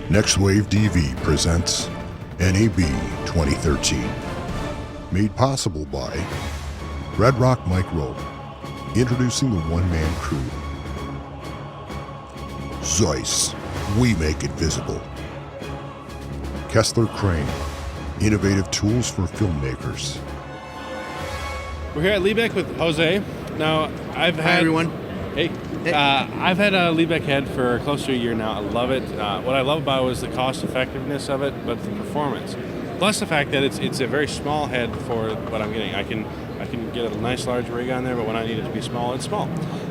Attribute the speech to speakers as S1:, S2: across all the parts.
S1: NextWaveDV presents NAB 2013. Made possible by Red Rock Micro, introducing the one-man crew. Zeiss, we make it visible. Kessler Crane, innovative tools for filmmakers.
S2: We're here at Libec with Jose. Now, Hi
S3: everyone.
S2: Hey. I've had a Libec head for close to a year now. I love it. What I love about it is the cost effectiveness of it, but the performance. Plus the fact that it's a very small head for what I'm getting. I can get a nice large rig on there, but when I need it to be small, it's small.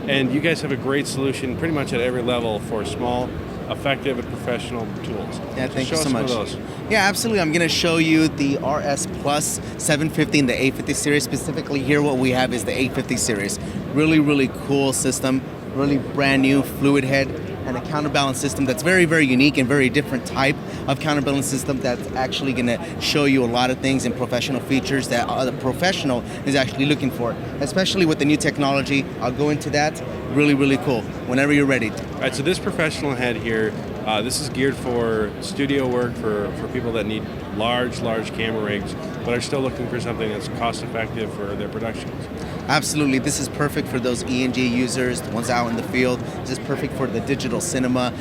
S2: And you guys have a great solution pretty much at every level for small, effective, and professional tools.
S3: Yeah, thank you so much.
S2: Show us some of those.
S3: Yeah, absolutely. I'm going to show you the RS Plus 750 and the 850 series. Specifically here, what we have is the 850 series. Really, really cool system. Really brand new fluid head and a counterbalance system that's very, very unique and very different type of counterbalance system that's actually going to show you a lot of things and professional features that the professional is actually looking for, especially with the new technology. I'll go into that. Really, really cool. Whenever you're ready.
S2: All right, so this professional head here, this is geared for studio work, for people that need large camera rigs, but are still looking for something that's cost effective for their productions.
S3: Absolutely. This is perfect for those E&G users, the ones out in the field. This is perfect for the digital cinema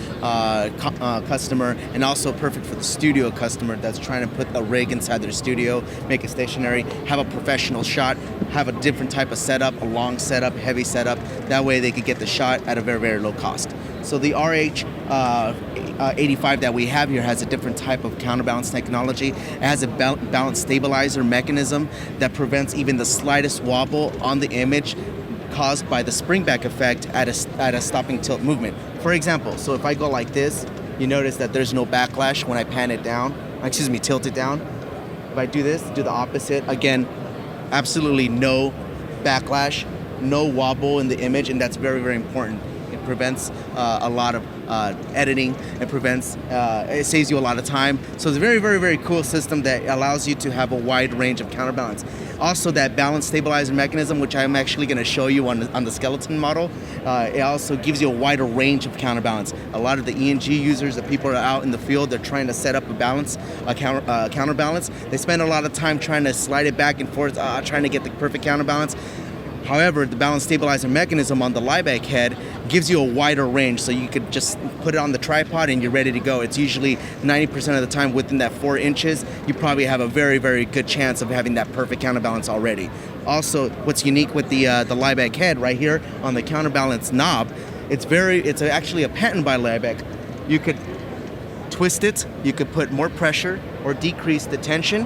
S3: customer, and also perfect for the studio customer that's trying to put a rig inside their studio, make it stationary, have a professional shot, have a different type of setup, a long setup, heavy setup. That way they could get the shot at a very, very low cost. So the RH85 that we have here has a different type of counterbalance technology. It has a balance stabilizer mechanism that prevents even the slightest wobble on the image caused by the springback effect at a stopping tilt movement. For example, so if I go like this, you notice that there's no backlash when I tilt it down. If I do this, do the opposite, again, absolutely no backlash, no wobble in the image, and that's very, very important. It prevents a lot of editing. It saves you a lot of time. So it's a very, very, very cool system that allows you to have a wide range of counterbalance. Also, that balance stabilizer mechanism, which I'm actually going to show you on the skeleton model, it also gives you a wider range of counterbalance. A lot of the E&G users, the people that are out in the field, they're trying to set up a counterbalance. They spend a lot of time trying to slide it back and forth, trying to get the perfect counterbalance. However, the balance stabilizer mechanism on the Libec head gives you a wider range, so you could just put it on the tripod and you're ready to go. It's usually 90% of the time within that 4 inches. You probably have a very, very good chance of having that perfect counterbalance already. Also, what's unique with the Libec head right here on the counterbalance knob, it's actually a patent by Libec. You could twist it, you could put more pressure or decrease the tension,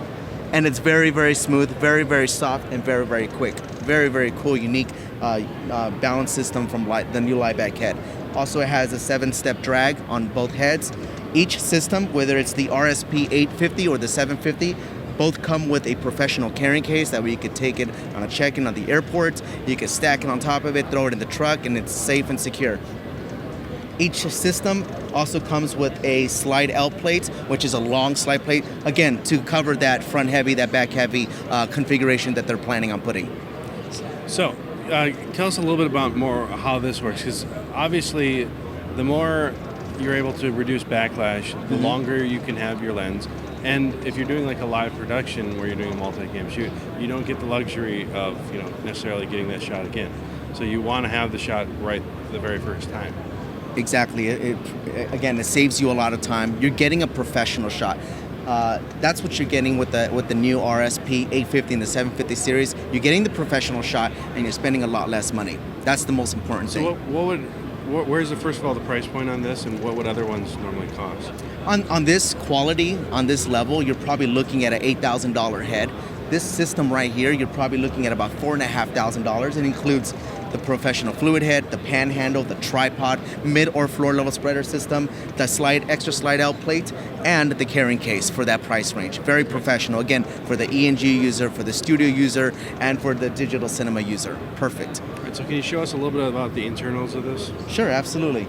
S3: and it's very, very smooth, very, very soft, and very, very quick. Very, very cool, unique balance system from the new Libec head. Also, it has a 7-step drag on both heads. Each system, whether it's the RSP 850 or the 750, both come with a professional carrying case that way you could take it on a check-in on the airport. You can stack it on top of it, throw it in the truck, and it's safe and secure. Each system also comes with a slide L plate, which is a long slide plate, again, to cover that front heavy, that back heavy configuration that they're planning on putting.
S2: So, tell us a little bit about more how this works, because obviously the more you're able to reduce backlash, the longer you can have your lens. And if you're doing like a live production where you're doing a multi-cam shoot, you don't get the luxury of necessarily getting that shot again. So you want to have the shot right the very first time.
S3: Exactly. Again, it saves you a lot of time. You're getting a professional shot. That's what you're getting with the new RSP 850 and the 750 series. You're getting the professional shot, and you're spending a lot less money. That's the most important thing.
S2: So where's first of all the price point on this, and what would other ones normally cost?
S3: On this quality, on this level, you're probably looking at an $8,000 head. This system right here, you're probably looking at about $4,500. It includes the professional fluid head, the pan handle, the tripod, mid or floor level spreader system, the extra slide out plate, and the carrying case for that price range. Very professional, again, for the E&G user, for the studio user, and for the digital cinema user. Perfect.
S2: All right, so can you show us a little bit about the internals of this?
S3: Sure, absolutely.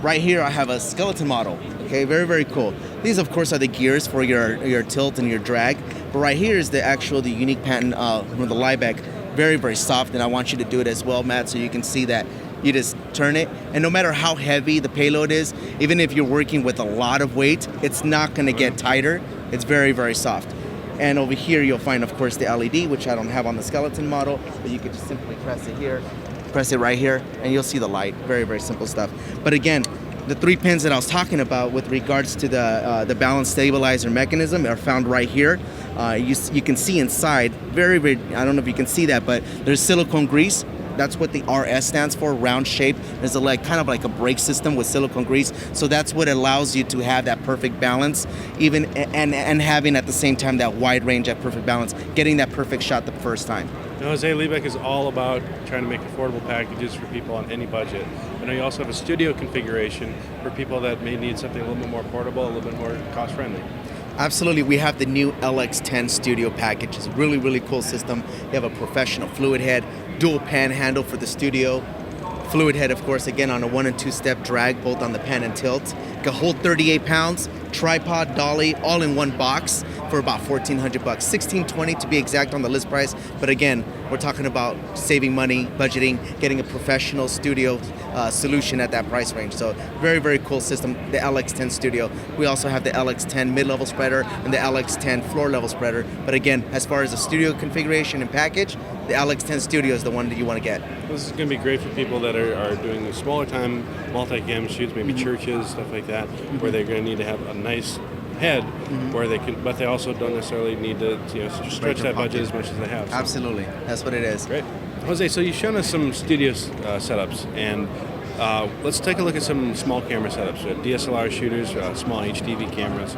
S3: Right here I have a skeleton model. Okay, very, very cool. These, of course, are the gears for your tilt and your drag. But right here is the unique patent from the Libec. Very, very soft, and I want you to do it as well, Matt, so you can see that You just turn it, and no matter how heavy the payload is, even if you're working with a lot of weight, it's not going to get tighter. It's very, very soft. And over here, you'll find, of course, the LED, which I don't have on the skeleton model, but you could just simply press it here, press it right here, and you'll see the light. Very, very simple stuff. But again, the 3 pins that I was talking about with regards to the balance stabilizer mechanism are found right here. You can see inside, very, very, I don't know if you can see that, but there's silicone grease. That's what the RS stands for, round shape. There's kind of like a brake system with silicone grease. So that's what allows you to have that perfect balance, even and having at the same time that wide range at perfect balance, getting that perfect shot the first time.
S2: Now, Jose, Libec is all about trying to make affordable packages for people on any budget. I know you also have a studio configuration for people that may need something a little bit more portable, a little bit more cost-friendly.
S3: Absolutely. We have the new LX10 studio package. It's a really, really cool system. You have a professional fluid head, dual pan handle for the studio. Fluid head, of course, again on a 1 and 2 step drag, both on the pan and tilt. Can hold 38 pounds, tripod, dolly, all in one box for about $1,400, $1,620 to be exact on the list price. But again, we're talking about saving money, budgeting, getting a professional studio solution at that price range. So very, very cool system, the LX10 Studio. We also have the LX10 mid-level spreader and the LX10 floor-level spreader. But again, as far as the studio configuration and package, the LX10 Studio is the one that you want to get.
S2: This is going to be great for people that are doing smaller time multi-cam shoots, maybe churches, stuff like that, where they're going to need to have a nice head where they can, but they also don't necessarily need to stretch that budget as much as they have. So.
S3: Absolutely, that's what it is.
S2: Great. Jose, so you've shown us some studio setups, and let's take a look at some small camera setups. DSLR shooters, small HDV cameras,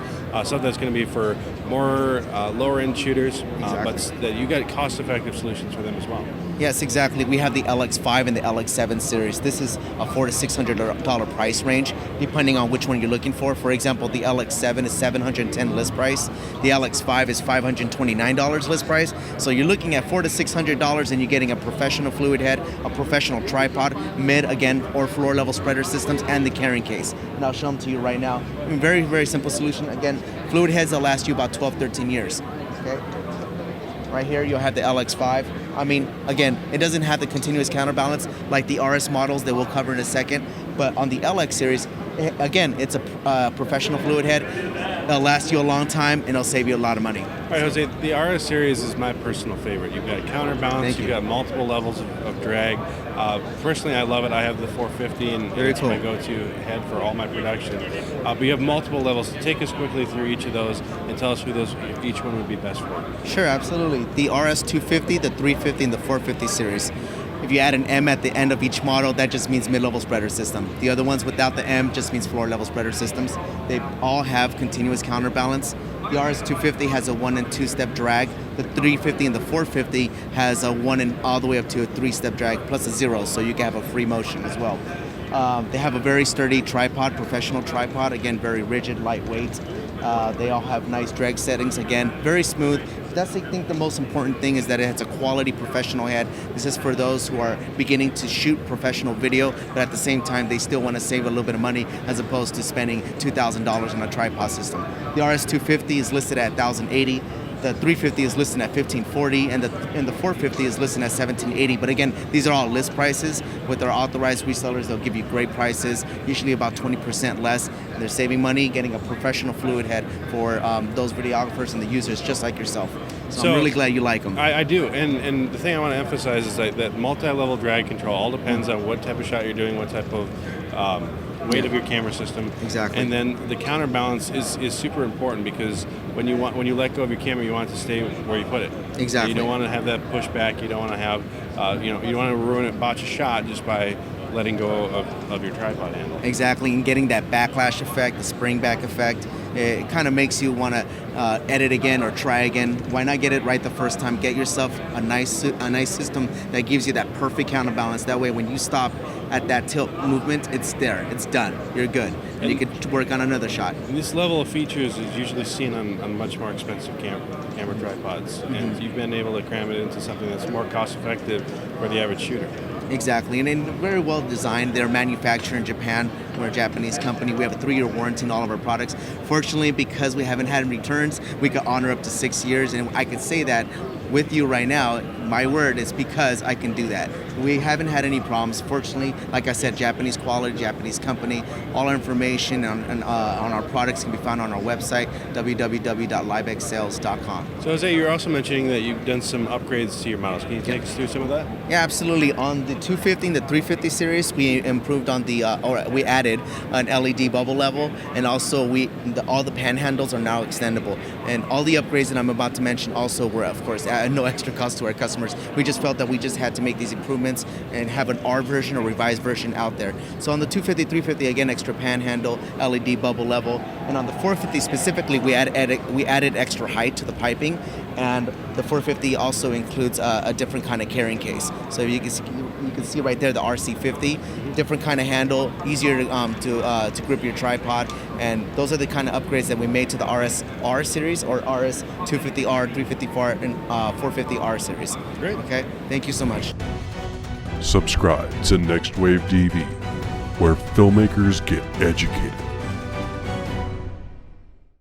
S2: stuff that's going to be for more lower-end shooters, but that you got cost-effective solutions for them as well.
S3: Yes, exactly. We have the LX5 and the LX7 series. This is a $400 to $600 price range, depending on which one you're looking for. For example, the LX7 is $710 list price. The LX5 is $529 list price. So you're looking at $400 to $600, and you're getting a professional fluid head, a professional tripod, mid, again, or floor level spreader systems, and the carrying case. And I'll show them to you right now. I mean, very, very simple solution. Again, fluid heads that last you about 12, 13 years. Okay. Right here, you'll have the LX5. I mean, again, it doesn't have the continuous counterbalance like the RS models that we'll cover in a second. But on the LX series, again, it's a professional fluid head. It'll last you a long time, and it'll save you a lot of money.
S2: All right, Jose, the RS series is my personal favorite. You've got counterbalance, you've got multiple levels of drag. Personally, I love it. I have the 450, and it's my go-to head for all my production. But you have multiple levels. Take us quickly through each of those and tell us who each one would be best for.
S3: Sure, absolutely. The RS250, the 350, and the 450 series. If you add an M at the end of each model, that just means mid-level spreader system. The other ones without the M just means floor-level spreader systems. They all have continuous counterbalance. The RS250 has a 1 and 2 step drag. The 350 and the 450 has a 1 and all the way up to a 3-step drag plus a 0, so you can have a free motion as well. They have a very sturdy tripod, professional tripod, again, very rigid, lightweight. They all have nice drag settings, again, very smooth. That's, I think, the most important thing is that it has a quality professional head. This is for those who are beginning to shoot professional video, but at the same time, they still want to save a little bit of money as opposed to spending $2,000 on a tripod system. The RS250 is listed at $1,080. The 350 is listed at $1,540, and the 450 is listed at $1,780. But again, these are all list prices. With our authorized resellers, they'll give you great prices, usually about 20% less. They're saving money, getting a professional fluid head for those videographers and the users just like yourself. So I'm really glad you like them.
S2: I do, and the thing I want to emphasize is that multi-level drag control all depends on what type of shot you're doing, what type of weight of your camera system.
S3: Exactly.
S2: And then the counterbalance is super important because when you let go of your camera, you want it to stay where you put it.
S3: Exactly.
S2: You don't want to have that pushback. You don't want to have, you don't want to ruin it, botch a shot just by letting go of your tripod handle.
S3: Exactly, and getting that backlash effect, the spring back effect. It kind of makes you want to edit again or try again. Why not get it right the first time? Get yourself a nice system that gives you that perfect counterbalance. That way, when you stop at that tilt movement, it's there, it's done, you're good, and you can work on another shot.
S2: And this level of features is usually seen on much more expensive camera tripods, and you've been able to cram it into something that's more cost-effective for the average shooter.
S3: Exactly, and very well designed. They're manufactured in Japan. We're a Japanese company. We have a 3-year warranty on all of our products. Fortunately, because we haven't had returns, we could honor up to 6 years, and I could say that with you right now, my word, it's because I can do that. We haven't had any problems. Fortunately, like I said, Japanese quality, Japanese company. All our information on our products can be found on our website, www.libecsales.com.
S2: So Jose, you're also mentioning that you've done some upgrades to your models. Can you take us through some of that?
S3: Yeah, absolutely. On the 250 and the 350 series, we improved on we added an LED bubble level, and also all the panhandles are now extendable. And all the upgrades that I'm about to mention also were, of course, at no extra cost to our customers. We just felt that we just had to make these improvements and have an R version or revised version out there. So on the 250, 350, again, extra panhandle, LED bubble level, and on the 450 specifically, we added extra height to the piping, and the 450 also includes a different kind of carrying case. So you can see right there the RC50, different kind of handle, easier to grip your tripod, and those are the kind of upgrades that we made to the RS-R series or RS 250R, 350R, and 450R series.
S2: Great.
S3: Okay, thank you so much.
S1: Subscribe to NextWaveDV, where filmmakers get educated.